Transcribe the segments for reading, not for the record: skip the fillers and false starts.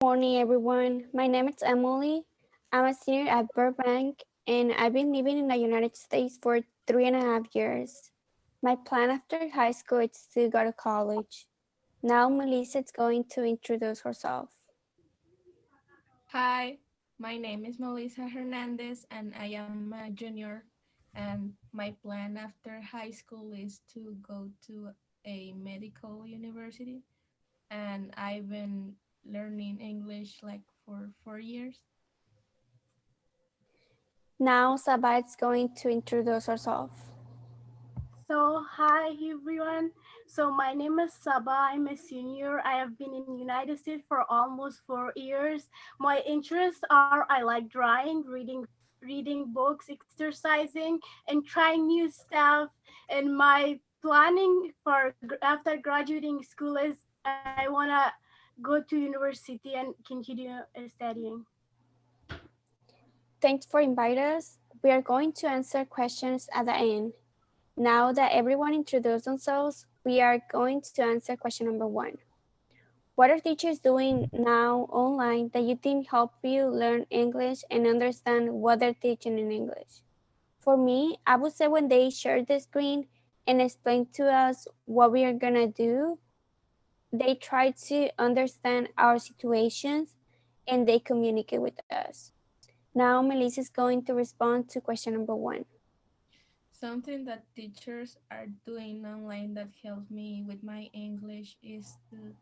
Morning, everyone. My name is Emily. I'm a senior at Burbank, and I've been living in the United States for 3.5 years. My plan after high school is to go to college. Now, Melissa is going to introduce herself. Hi, my name is Melissa Hernandez and I am a junior. And my plan after high school is to go to a medical university. And I've been learning English like for 4 years. Now, Sabat is going to introduce herself. Hi everyone. My name is Saba. I'm a senior. I have been in United States for almost 4 years. My interests are I like drawing, reading books, exercising, and trying new stuff. And my planning for after graduating school is I wanna go to university and continue studying. Thanks for inviting us. We are going to answer questions at the end. Now that everyone introduced themselves, we are going to answer question number one. What are teachers doing now online that you think help you learn English and understand what they're teaching in English? For me, I would say when they share the screen and explain to us what we are gonna do, they try to understand our situations and they communicate with us. Now, Melissa is going to respond to question number one. Something that teachers are doing online that helps me with my English is to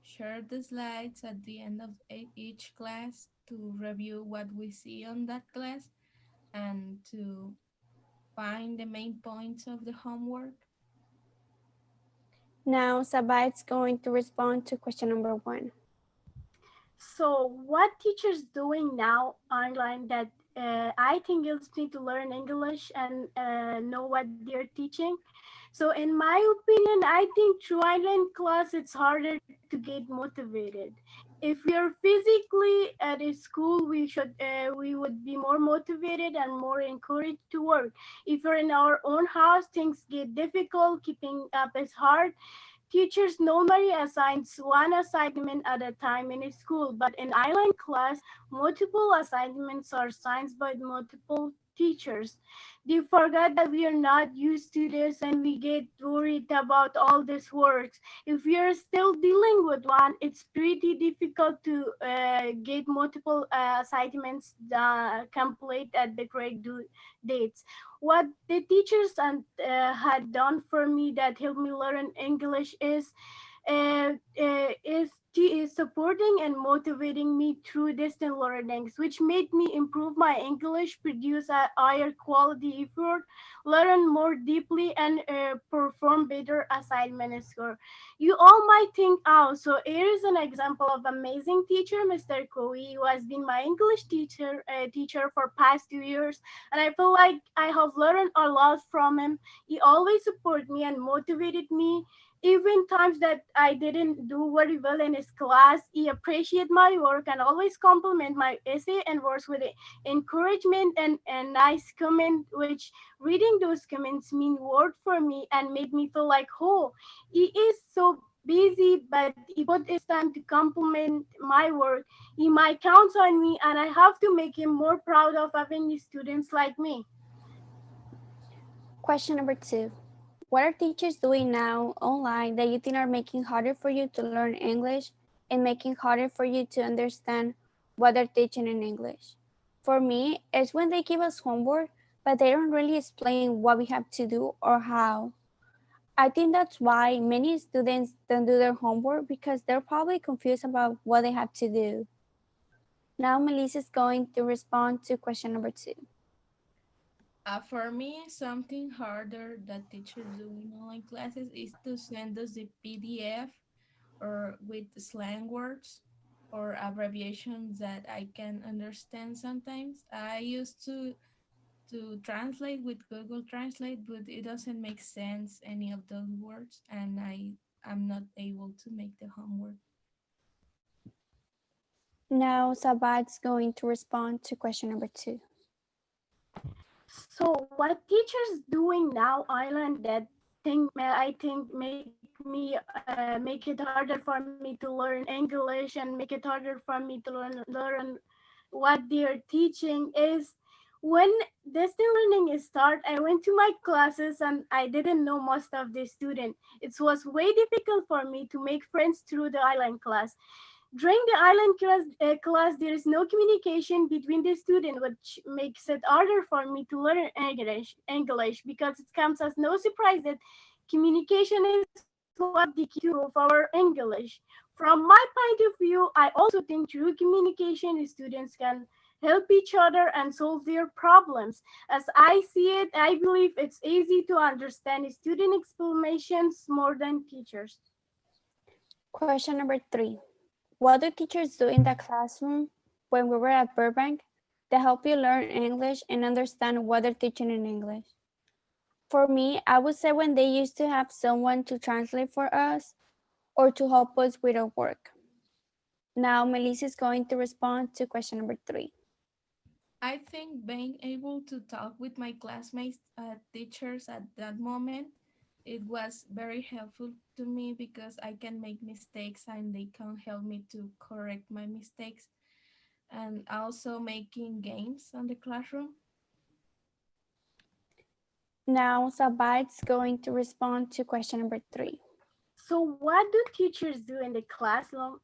share the slides at the end of each class to review what we see on that class and to find the main points of the homework. Now, Sabat is going to respond to question number one. What teachers doing now online that I think helps me to learn English and know what they're teaching? In my opinion, I think through online class, it's harder to get motivated. If we are physically at a school, we would be more motivated and more encouraged to work. If we're in our own house, things get difficult. Keeping up is hard. Teachers normally assign one assignment at a time in a school, but in online class, multiple assignments are assigned by multiple teachers. They forget that we are not used to this and we get worried about all this works. If we are still dealing with one, it's pretty difficult to get multiple assignments complete at the correct dates. What the teachers had done for me that helped me learn English is supporting and motivating me through distant learnings, which made me improve my English, produce a higher quality effort, learn more deeply, and perform better assignment score. You all might think, oh, so here is an example of amazing teacher, Mr. Koi, who has been my English teacher for past 2 years, and I feel like I have learned a lot from him. He always supported me and motivated me. Even times that I didn't do very well in his class, he appreciated my work and always compliment my essay and words with encouragement and nice comment, which reading those comments mean word for me and made me feel like, oh, he is so busy, but he put his time to compliment my work. He might count on me, and I have to make him more proud of having students like me. Question number two. What are teachers doing now online that you think are making harder for you to learn English and making harder for you to understand what they're teaching in English? For me, it's when they give us homework, but they don't really explain what we have to do or how. I think that's why many students don't do their homework because they're probably confused about what they have to do. Now, Melissa is going to respond to question number two. For me, something harder that teachers do in online classes is to send us the PDF or with slang words or abbreviations that I can understand sometimes. I used to translate with Google Translate, but it doesn't make sense any of those words, and I'm not able to make the homework. Now, Sabat's going to respond to question number two. What teachers doing now, Island, that I think make me make it harder for me to learn English and make it harder for me to learn what they're teaching is when distance learning start. I went to my classes and I didn't know most of the student. It was way difficult for me to make friends through the island class. During the class, there is no communication between the student, which makes it harder for me to learn English because it comes as no surprise that communication is one of the key to improve our English. From my point of view, I also think through communication, students can help each other and solve their problems. As I see it, I believe it's easy to understand student explanations more than teachers. Question number 3. What do teachers do in the classroom when we were at Burbank to help you learn English and understand what they're teaching in English? For me, I would say when they used to have someone to translate for us or to help us with our work. Now, Melissa is going to respond to question number 3. I think being able to talk with my classmates, teachers at that moment, it was very helpful to me because I can make mistakes and they can help me to correct my mistakes. And also making games on the classroom. Now, Sabat's going to respond to question number 3. So what do teachers do in the classroom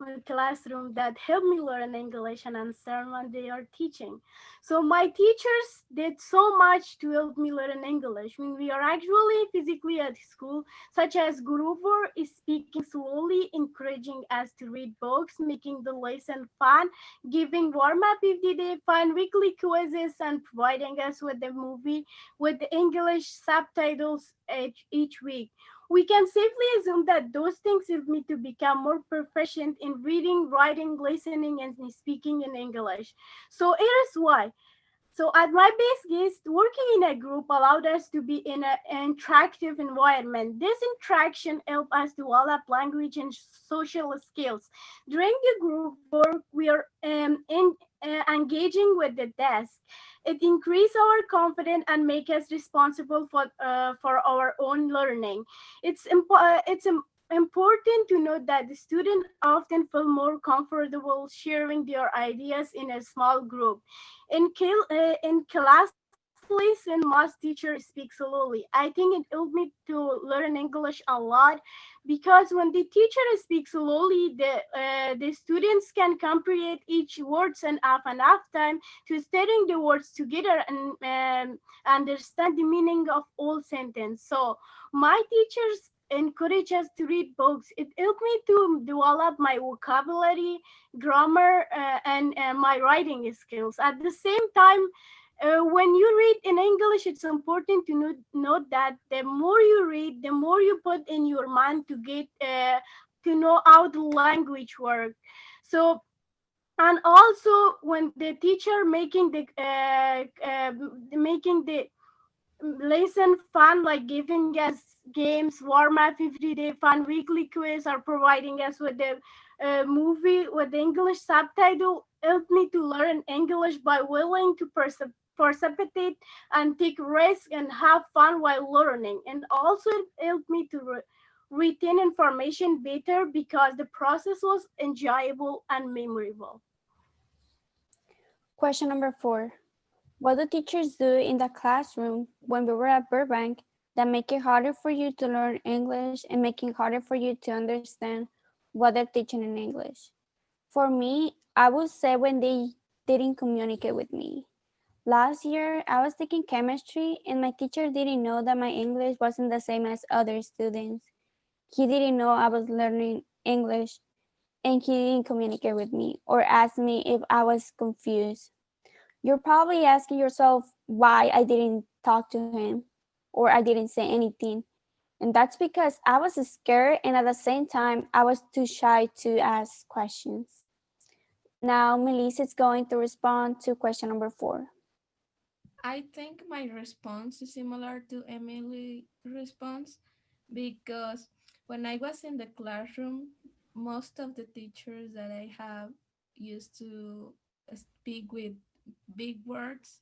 that help me learn English and understand what they are teaching? So my teachers did so much to help me learn English. When we are actually physically at school, such as Guruvar is speaking slowly, encouraging us to read books, making the lesson fun, giving warm-up if they did fun, weekly quizzes, and providing us with the movie with the English subtitles each week. We can safely assume that those things help me to become more proficient in reading, writing, listening, and speaking in English. So here is why. So at my base case, working in a group allowed us to be in an interactive environment. This interaction helped us develop language and social skills. During the group work, we are engaging with the desk. It increases our confidence and make us responsible for our own learning. It's important to note that the students often feel more comfortable sharing their ideas in a small group. In class lesson, most teachers speak slowly. I think it helped me to learn English a lot because when the teacher speaks slowly, the students can comprehend each words and have enough time to studying the words together and understand the meaning of all sentence. So my teachers encourage us to read books. It helped me to develop my vocabulary, grammar, and my writing skills. At the same time, when you read in English, it's important to note that the more you read, the more you put in your mind to get to know how the language works. So, and also when the teacher making the lesson fun, like giving us games, warm up every day, fun weekly quiz, or providing us with the movie with the English subtitle, helped me to learn English by willing to precipitate and take risks and have fun while learning. And also it helped me to retain information better because the process was enjoyable and memorable. Question number 4. What do teachers do in the classroom when we were at Burbank that make it harder for you to learn English and make it harder for you to understand what they're teaching in English? For me, I would say when they didn't communicate with me. Last year, I was taking chemistry and my teacher didn't know that my English wasn't the same as other students. He didn't know I was learning English and he didn't communicate with me or ask me if I was confused. You're probably asking yourself why I didn't talk to him or I didn't say anything. And that's because I was scared and at the same time, I was too shy to ask questions. Now, Melissa is going to respond to question number 4. I think my response is similar to Emily's response because when I was in the classroom, most of the teachers that I have used to speak with big words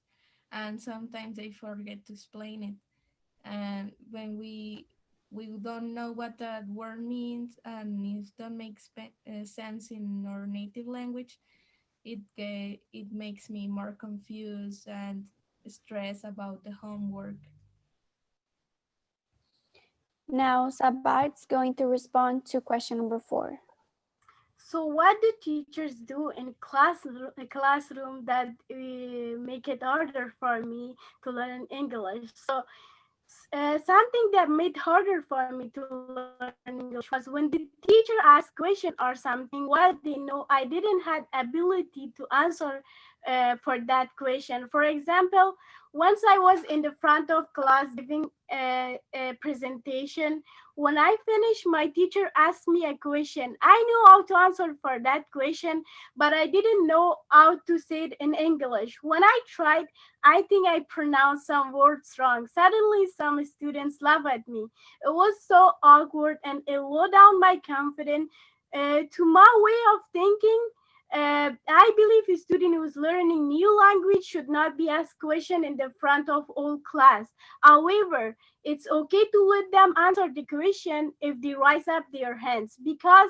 and sometimes they forget to explain it. And when we we don't know what that word means, and it don't make sense in our native language, it makes me more confused and stressed about the homework. Now, Sabat's going to respond to question number 4. So what do teachers do in classroom that make it harder for me to learn English? So something that made harder for me to learn English was when the teacher asked question or something what they know I didn't have ability to answer for that question. For example, once I was in the front of class giving a presentation. When I finished, my teacher asked me a question. I knew how to answer for that question, but I didn't know how to say it in English. When I tried, I think I pronounced some words wrong. Suddenly, some students laughed at me. It was so awkward and it lowered down my confidence. To my way of thinking, I believe a student who's learning new language should not be asked question in the front of all class. However, it's okay to let them answer the question if they raise up their hands because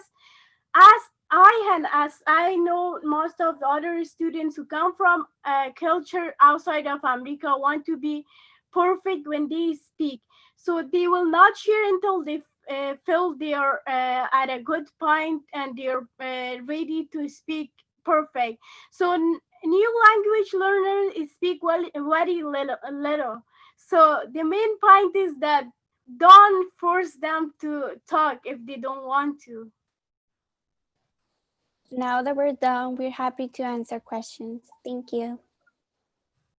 as as I know, most of the other students who come from a culture outside of America want to be perfect when they speak. So they will not share until they feel they are at a good point and they're ready to speak perfect. So new language learners speak well very little. So the main point is that don't force them to talk if they don't want to. Now that we're done, we're happy to answer questions. Thank you.